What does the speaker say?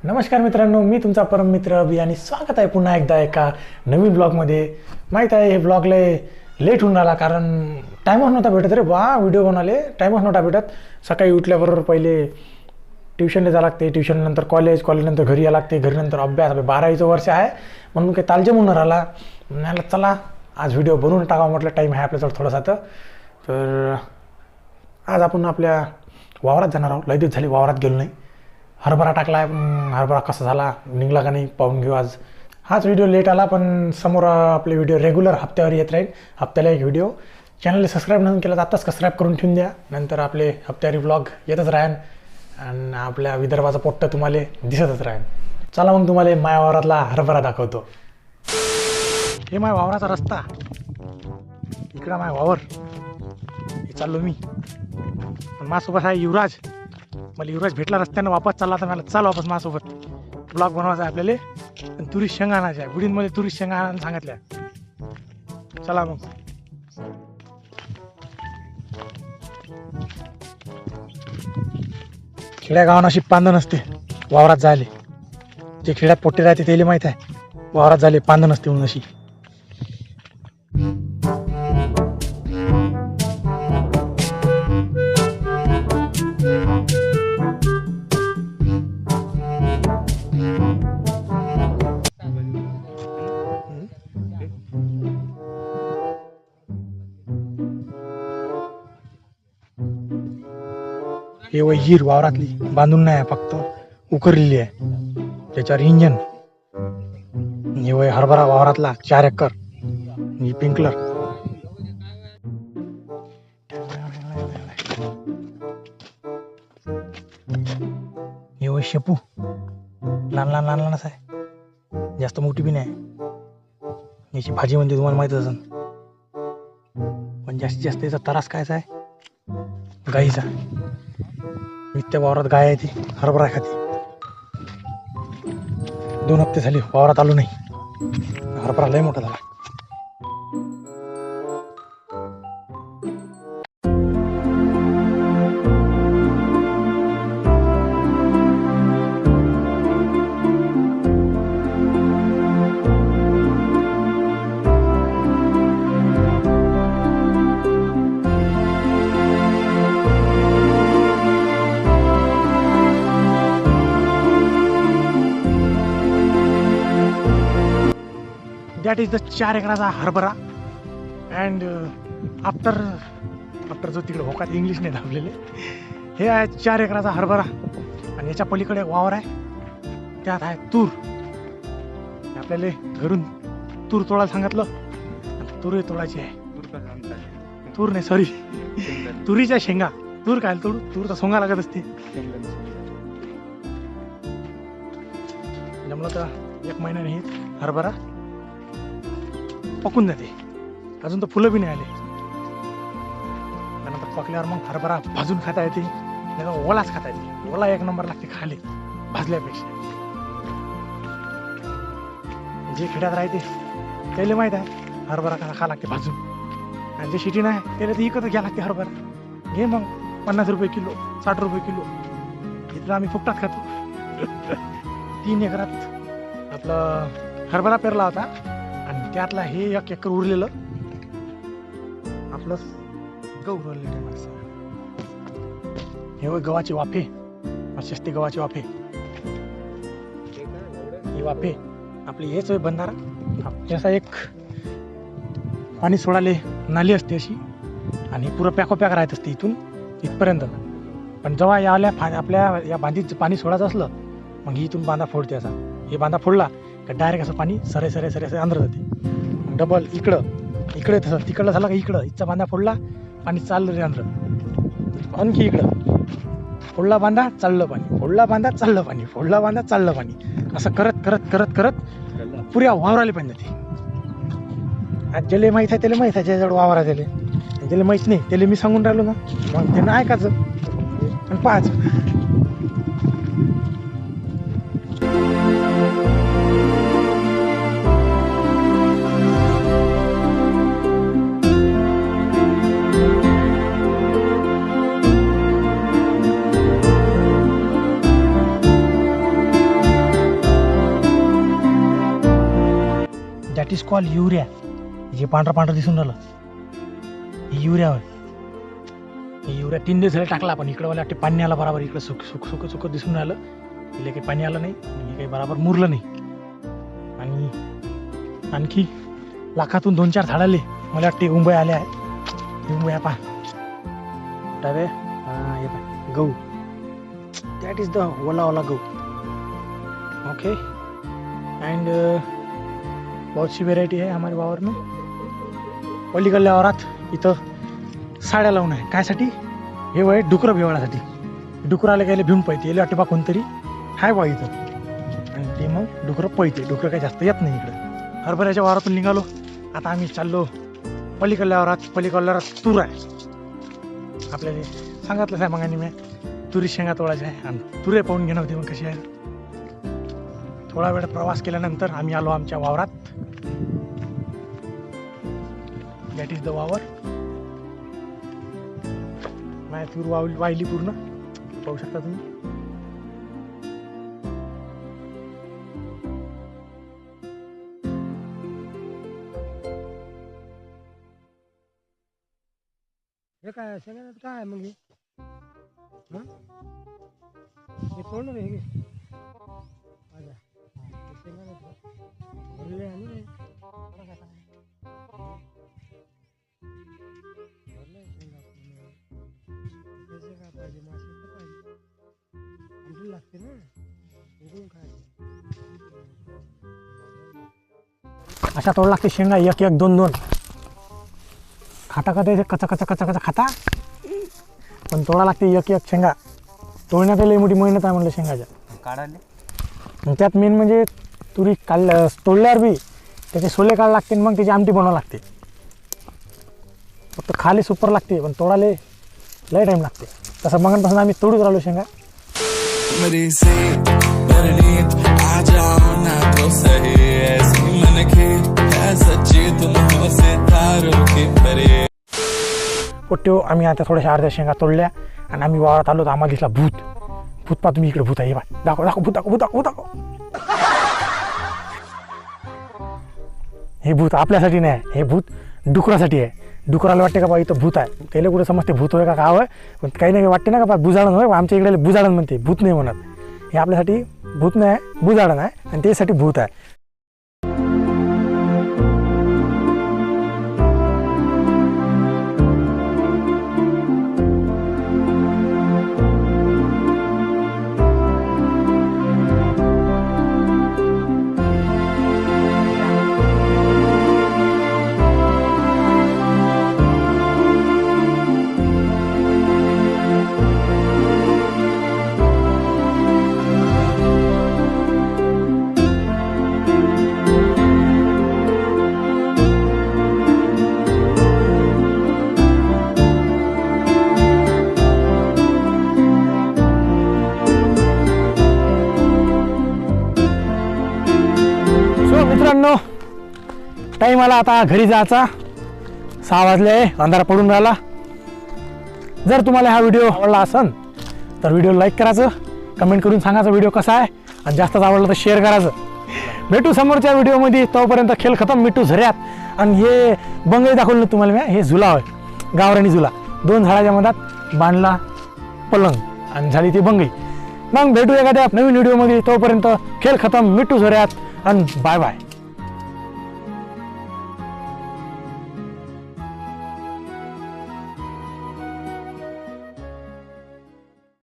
नमस्कार मित्रांनो, मी तुमचा परम मित्र अभि आणि स्वागत आहे पुन्हा एकदा एका नवीन ब्लॉगमध्ये. माहीत आहे हे ब्लॉग लेट होऊन राहिला कारण टाईमच नव्हता भेटत रे बा. व्हिडिओ बनवले टाईमच नव्हता भेटत. सकाळी उठल्याबरोबर पहिले ट्युशनला जावं लागते, ट्युशननंतर कॉलेजनंतर घरी यावं लागते, घरीनंतर अभ्यास. 12वीचं वर्ष आहे म्हणून काही तालजे म्हणून राहिला. म्हणाला चला आज व्हिडिओ बनवून टाकावा, म्हटलं टाईम आहे आपल्याजवळ थोडासा. तर आज आपण आपल्या वावरात जाणार आहोत. लय दिवस झाले वावरात गेलो नाही. हरभरा टाकला आहे, हरभरा कसा झाला निघला का नाही पाहून घेऊ आज. हाच व्हिडिओ लेट आला पण समोर आपले व्हिडिओ रेग्युलर हप्त्यावर येत राहील. हप्त्याला एक व्हिडिओ. चॅनलला सबस्क्राईब नसून केलं तर आत्ताच सबस्क्राईब करून ठेवून द्या. नंतर आपले हप्त्यावरी ब्लॉग येतच राहीन आणि आपल्या विदर्भाचा पोट्ट तुम्हाला दिसतच राहील. चला मग तुम्हाला माया वावरातला हरभरा दाखवतो. हे माय वावराचा रस्ता, इकडं माय वावर, हे चाललो मी. पण माझ्यासोबत आहे युवराज. मला युवराज भेटला रस्त्यानं, वापस चालला तर मला चाल वापस माझ्यासोबत. ब्लॉग बनवायचा आहे आपल्याला. आणि तुरीस शेंगा आणायच्या आहे. बुडींमध्ये तुरीस शेंगा आणायला सांगितल्या. चला मग. खेड्यागावानं अशी पांदण असते वावरात जायले. जे खेड्यात पोट्टे राहते त्याला माहीत आहे वावरात झाले पांदण असते म्हणून अशी. हे वय हिर वावरातली बांधून नाही, फक्त उकरलेली आहे त्याच्यावर इंजन. हे वय हरभरा वावरातला 4 एकर. ही पिंकलर. हे वय शेपू, लहान लहानच आहे, जास्त मोठी बी नाही. याची भाजी म्हणजे तुम्हाला माहित असेल. पण जास्तीत जास्त याचा त्रास कायचा आहे, गाईचा. त्या वावरात गाय आहे, ती हरभरा खाती. 2 हप्ते झाले वावरात आलो नाही. हरभरा लय मोठा झाला. दॅट इज द 4 एकराचा हरभरा. अँड आफ्टर जो तिकडे होकात इंग्लिश नाही दाबलेले, हे आहे 4 एकराचा हरभरा. आणि याच्या पलीकडे वावर आहे, त्यात आहे तूर. आपल्याला घरून तूर तोडायला सांगितलं, तूर तोडायची आहे. तूर नाही, सॉरी, तुरीच्या शेंगा. तूर काय तोडू, तूर तर सोंगा लागत असते. जमलं तर 1 महिन्याने हे हरभरा पकून जाते. अजून तर फुलं बी नाही आले. त्यानंतर पकल्यावर मग हरभरा भाजून खाता येते, नाही ओलाच खाता येते. ओला 1 नंबर लागते खाले भाजल्यापेक्षा. जे खेड्यात राहते त्याला माहीत आहे हरभरा खा लागते भाजून. आणि जे सिटी नाही त्याला तर इकडं घ्या लागते हरभरा. घे मग 50 रुपये किलो, 60 रुपये किलो. इथं आम्ही फुकटात खातो. 3 एकरात आपलं हरभरा पेरला होता आणि त्यातला हे 1 एकर उरलेलं आपलं गहू उरलेलं. हे गव्हाचे वाफे, शिस्ती गव्हाचे वाफे. हे वाफे आपली हेच बंधारा. जसा एक पाणी सोडाले नाली असते अशी, आणि पुरं पॅकोपॅक राहत असते इथून इथपर्यंत. पण जेव्हा यावल्या आपल्या या बांधीत पाणी सोडायचं असलं मग इथून बांधा फोडते असा. हे बांधा फोडला का डायरेक्ट असं पाणी सरे अंदर जाते. डबल इकडे तसं तिकडलं झालं का इकडं इथचा बांधा फोडला, पाणी चाललं रे अंदर. आणखी इकडं फोडला बांधा चाललं पाणी, फोडला बांधा चाललं पाणी, फोडला बांधा चाललं पाणी. असं करत करत करत करत पुऱ्या वावराले पाणी जाते. आज ज्याला माहीत आहे त्याला माहीत आहे, ज्याच्याजवळ वावर आहे त्याला. ज्याला माहीत नाही त्याला मी सांगून राहिलो ना, मग त्यानं ऐकायचं आणि पाहायचं. That is call urea. जे पांढरं पांढरं दिसून राहिलं हे युरिया होय. हे युरिया 3 दिवस झाले टाकला, पण इकडं मला वाटते पाणी आलं बरोबर. इकडं सुक सुक सुक सुक दिसून राहिलं. तिला काही पाणी आलं नाही आणि हे काही बरोबर मुरलं नाही. आणि आणखी लाखातून 2-4 झाडाले मला वाटते उंबया आल्या आहेत. उंबया पहा डावे. हां हे पहा गहू. दॅट इज द ओला ओला गहू. ओके. एंड बहुत सी व्हेरायटी आहे हमारे वावर में. पलीकडल्या वावरात इथं साड्या लावून आहे. कायसाठी? हे वय डुकरं भिवण्यासाठी. डुकराला गेले भिवून पाहिजे याला वाटते बा कोणतरी हाय बा इथं, आणि ते मग डुकरं पळते. डुकरं काही जास्त येत नाही इकडं. हरभऱ्याच्या वावरातून निघालो. आता आम्ही चाललो पलीकडल्या वावरात. पलीकडल्या वावरात तूर आहे. आपल्याला सांगितलंच आहे मग आणि मी तुरी शेंगा तोडायच्या आहे आणि तुरे पाहून घेणं होती. मग कशी आहे. थोडा वेळ प्रवास केल्यानंतर आम्ही आलो आमच्या वावरात. दॅट इज द वावर. माझी तूर वाहिली पूर्ण पाहू शकता तुम्ही. हे काय शेंगदाण्यात काय आहे मग? हे तोडणार आहे हे लागते ना. अशा तोड लागते शेंगा 1-1, 2-2. खाता खाता येते कचा कचा कचा कचा खाता, पण तोडा लागते 1-1 शेंगा. तोडण्यात लई मोठी मेहनत आहे म्हणलं शेंगाच्या काढायला. त्यात मेन म्हणजे तुरी तोडल्यावर बी त्याचे सोले काढ लागते, मग त्याची आमटी बनवावं लागते. फक्त खाली सुपर लागते, पण तोडाले लय टाईम लागते. तसं मगांपासून आम्ही तोडूच राहिलो शेंगा. पोट्यो आम्ही आता थोड्याशा अर्ध्या शेंगा तोडल्या आणि आम्ही वावरात आलो. तर आम्हाला दिसला भूत. भूत पहा तुम्ही इकडे. भूत आहे बा. दाखव दाखव भूत दाखव भूत दाखव भूत दाखव. हे भूत आपल्यासाठी नाही, हे भूत डुकरासाठी आहे. डुकराला वाटते का बा इथं भूत आहे. त्याला कुठे समजते भूत होय का काय होय, पण काही नाही वाटते ना का बा बुजाडण होय. आमच्या इकडे बुजाडण म्हणते, भूत नाही म्हणत. हे आपल्यासाठी भूत नाही, बुजाडण आहे, आणि त्यासाठी भूत आहे. मित्रांनो टाईम आला आता घरी जायचा. 6 वाजले आहे, अंधारा पडून राहिला. जर तुम्हाला हा व्हिडिओ आवडला असेल तर व्हिडिओ लाईक करायचं, कमेंट करून सांगायचं व्हिडिओ कसा आहे, आणि जास्तच आवडला तर शेअर करायचं. भेटू समोरच्या व्हिडिओमध्ये. तोपर्यंत खेळ खतम. मिठू झऱ्यात. आणि हे बंगई दाखवलं तुम्हाला मी. हे झुला होय, गावरानी झुला. 2 झाडाच्या मधात बांधला पलंग आणि झाली ती बंगई. मग भेटू एखाद्या नवीन व्हिडिओमध्ये. तोपर्यंत खेळ खतम. मिठू झऱ्यात आणि बाय बाय.